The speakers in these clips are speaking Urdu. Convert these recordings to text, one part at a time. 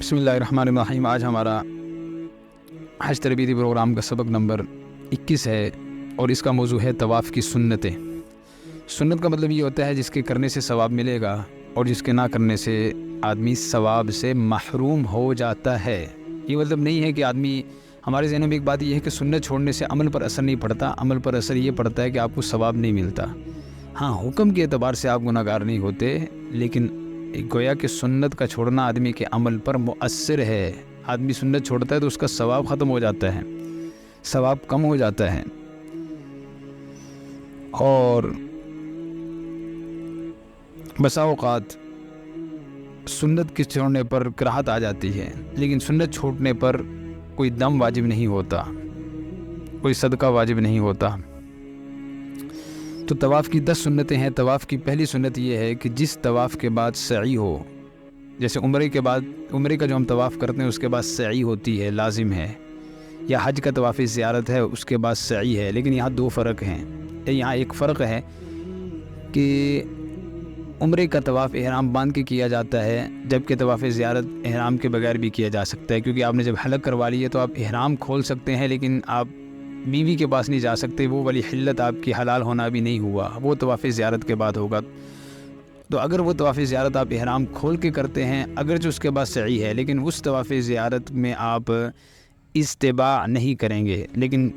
بسم اللہ الرحمن الرحیم۔ آج ہمارا حج تربیتی پروگرام کا سبق نمبر 21 ہے اور اس کا موضوع ہے طواف کی سنتیں۔ سنت کا مطلب یہ ہوتا ہے جس کے کرنے سے ثواب ملے گا اور جس کے نہ کرنے سے آدمی ثواب سے محروم ہو جاتا ہے۔ یہ مطلب نہیں ہے کہ آدمی، ہمارے ذہنوں میں ایک بات یہ ہے کہ سنت چھوڑنے سے عمل پر اثر نہیں پڑتا، عمل پر اثر یہ پڑتا ہے کہ آپ کو ثواب نہیں ملتا۔ ہاں، حکم کے اعتبار سے آپ گناہگار نہیں ہوتے، لیکن گویا کہ سنت کا چھوڑنا آدمی کے عمل پر مؤثر ہے۔ آدمی سنت چھوڑتا ہے تو اس کا ثواب ختم ہو جاتا ہے، ثواب کم ہو جاتا ہے، اور بسا اوقات سنت کے چھوڑنے پر کراہت آ جاتی ہے، لیکن سنت چھوڑنے پر کوئی دم واجب نہیں ہوتا، کوئی صدقہ واجب نہیں ہوتا۔ تو طواف کی 10 سنتیں ہیں۔ طواف کی پہلی سنت یہ ہے کہ جس طواف کے بعد سعی ہو، جیسے عمرے کا جو ہم طواف کرتے ہیں اس کے بعد سعی ہوتی ہے، لازم ہے، یا حج کا طواف زیارت ہے اس کے بعد سعی ہے، لیکن یہاں 2 فرق ہیں۔ یہاں ایک فرق ہے کہ عمرے کا طواف احرام باندھ کے کیا جاتا ہے، جبکہ طواف زیارت احرام کے بغیر بھی کیا جا سکتا ہے، کیونکہ آپ نے جب حلق کروا لی ہے تو آپ احرام کھول سکتے ہیں، لیکن آپ بیوی کے پاس نہیں جا سکتے، وہ والی حلت آپ کی حلال ہونا بھی نہیں ہوا، وہ طواف زیارت کے بعد ہوگا۔ تو اگر وہ طواف زیارت آپ احرام کھول کے کرتے ہیں، اگرچہ اس کے بعد سعی ہے، لیکن اس طواف زیارت میں آپ استباع نہیں کریں گے۔ لیکن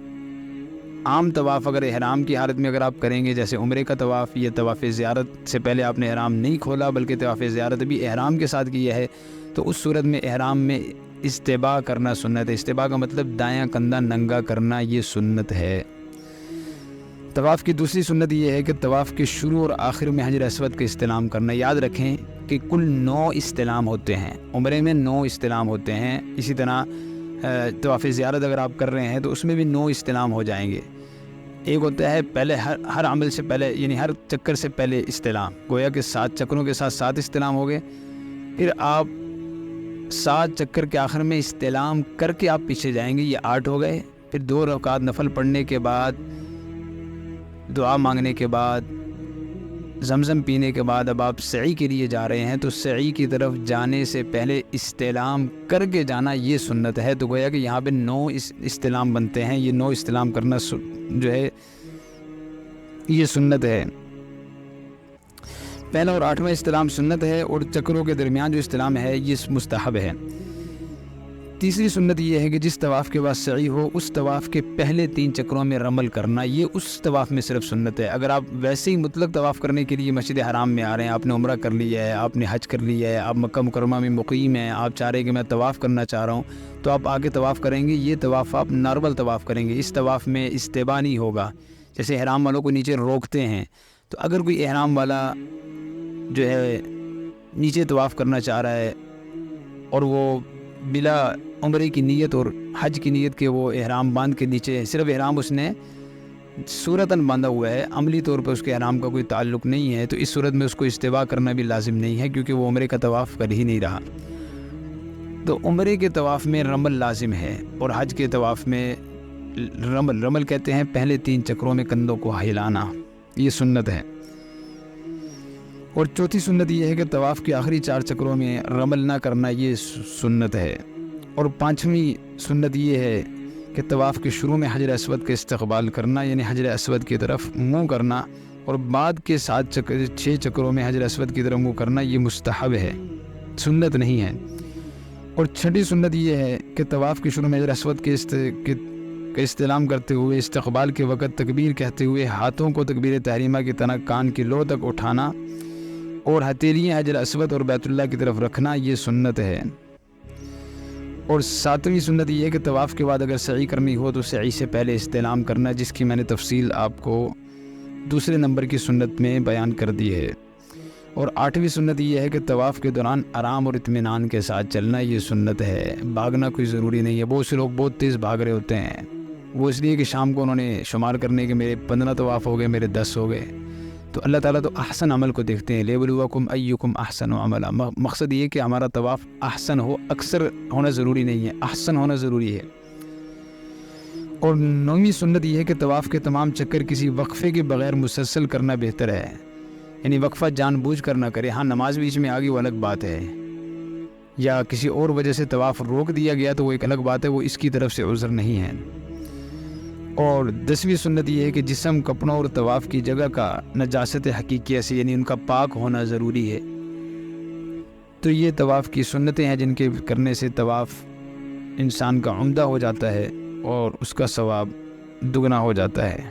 عام طواف اگر احرام کی حالت میں اگر آپ کریں گے، جیسے عمرے کا طواف یا طواف زیارت سے پہلے آپ نے احرام نہیں کھولا بلکہ طواف زیارت بھی احرام کے ساتھ کیا ہے، تو اس صورت میں احرام میں استباع کرنا سنت ہے۔ استباع کا مطلب دایاں کندھا ننگا کرنا، یہ سنت ہے۔ طواف کی دوسری سنت یہ ہے کہ طواف کے شروع اور آخر میں حجر اسود کا استلام کرنا۔ یاد رکھیں کہ کل 9 استلام ہوتے ہیں، عمرے میں 9 استلام ہوتے ہیں، اسی طرح طواف زیارت اگر آپ کر رہے ہیں تو اس میں بھی 9 استلام ہو جائیں گے۔ ایک ہوتا ہے پہلے ہر عمل سے پہلے، یعنی ہر چکر سے پہلے استلام، گویا کہ 7 چکروں کے ساتھ 7 استلام ہو گئے، پھر آپ 7 چکر کے آخر میں استلام کر کے آپ پیچھے جائیں گے، یہ 8 ہو گئے۔ پھر 2 رکعت نفل پڑھنے کے بعد، دعا مانگنے کے بعد، زمزم پینے کے بعد اب آپ سعی کے لیے جا رہے ہیں، تو سعی کی طرف جانے سے پہلے استلام کر کے جانا، یہ سنت ہے۔ تو گویا کہ یہاں پہ 9 استلام بنتے ہیں، یہ 9 استلام کرنا جو ہے یہ سنت ہے۔ پہلا اور 8واں استلام سنت ہے، اور چکروں کے درمیان جو استلام ہے یہ مستحب ہے۔ تیسری سنت یہ ہے کہ جس طواف کے بعد سعی ہو اس طواف کے پہلے 3 چکروں میں رمل کرنا، یہ اس طواف میں صرف سنت ہے۔ اگر آپ ویسے ہی مطلق طواف کرنے کے لیے مسجد حرام میں آ رہے ہیں، آپ نے عمرہ کر لیا ہے، آپ نے حج کر لیا ہے، آپ مکہ مکرمہ میں مقیم ہیں، آپ چاہ رہے ہیں کہ میں طواف کرنا چاہ رہا ہوں، تو آپ آگے طواف کریں گے، یہ طواف آپ نارمل طواف کریں گے، اس طواف میں استباع نہیں ہوگا۔ جیسے احرام والوں کو نیچے روکتے ہیں، تو اگر کوئی احرام والا جو ہے نیچے طواف کرنا چاہ رہا ہے اور وہ بلا عمرے کی نیت اور حج کی نیت کے وہ احرام باندھ کے نیچے، صرف احرام اس نے صورتاً باندھا ہوا ہے، عملی طور پر اس کے احرام کا کوئی تعلق نہیں ہے، تو اس صورت میں اس کو استباع کرنا بھی لازم نہیں ہے، کیونکہ وہ عمرے کا طواف کر ہی نہیں رہا۔ تو عمرے کے طواف میں رمل لازم ہے، اور حج کے طواف میں رمل کہتے ہیں پہلے 3 چکروں میں کندھوں کو ہلانا، یہ سنت ہے۔ اور چوتھی سنت یہ ہے کہ طواف کے آخری 4 چکروں میں رمل نہ کرنا، یہ سنت ہے۔ اور 5ویں سنت یہ ہے کہ طواف کے شروع میں حجر اسود کا استقبال کرنا، یعنی حجر اسود کی طرف منہ کرنا، اور بعد کے 6 چکروں میں حجر اسود کی طرف منہ کرنا، یہ مستحب ہے، سنت نہیں ہے۔ اور 6ٹھی سنت یہ ہے کہ طواف کے شروع میں حجر اسود کے استلام کرتے ہوئے استقبال کے وقت تکبیر کہتے ہوئے ہاتھوں کو تکبیر تحریمہ کی طرح کان کی لو تک اٹھانا اور ہتھیلیاں حجر اسود اور بیت اللہ کی طرف رکھنا، یہ سنت ہے۔ اور 7ویں سنت یہ ہے کہ طواف کے بعد اگر سعی کرنی ہو تو سعی سے پہلے استلام کرنا، جس کی میں نے تفصیل آپ کو دوسرے نمبر کی سنت میں بیان کر دی ہے۔ اور 8ویں سنت یہ ہے کہ طواف کے دوران آرام اور اطمینان کے ساتھ چلنا، یہ سنت ہے، بھاگنا کوئی ضروری نہیں ہے۔ بہت سے لوگ بہت تیز بھاگ رہے ہوتے ہیں، وہ اس لیے کہ شام کو انہوں نے شمار کرنے کے میرے 15 طواف ہو گئے، میرے 10 ہو گئے۔ تو اللہ تعالیٰ تو احسن عمل کو دیکھتے ہیں، لیبلوکم ایکم احسن عملا، مقصد یہ کہ ہمارا طواف احسن ہو، اکثر ہونا ضروری نہیں ہے، احسن ہونا ضروری ہے۔ اور 9ویں سنت یہ ہے کہ طواف کے تمام چکر کسی وقفے کے بغیر مسلسل کرنا بہتر ہے، یعنی وقفہ جان بوجھ کر نہ کرے۔ ہاں، نماز بیچ میں آگے وہ الگ بات ہے، یا کسی اور وجہ سے طواف روک دیا گیا تو وہ ایک الگ بات ہے، وہ اس کی طرف سے عذر نہیں ہے۔ اور 10ویں سنت یہ ہے کہ جسم، کپڑوں اور طواف کی جگہ کا نجاست حقیقیہ سے یعنی ان کا پاک ہونا ضروری ہے۔ تو یہ طواف کی سنتیں ہیں جن کے کرنے سے طواف انسان کا عمدہ ہو جاتا ہے اور اس کا ثواب دگنا ہو جاتا ہے۔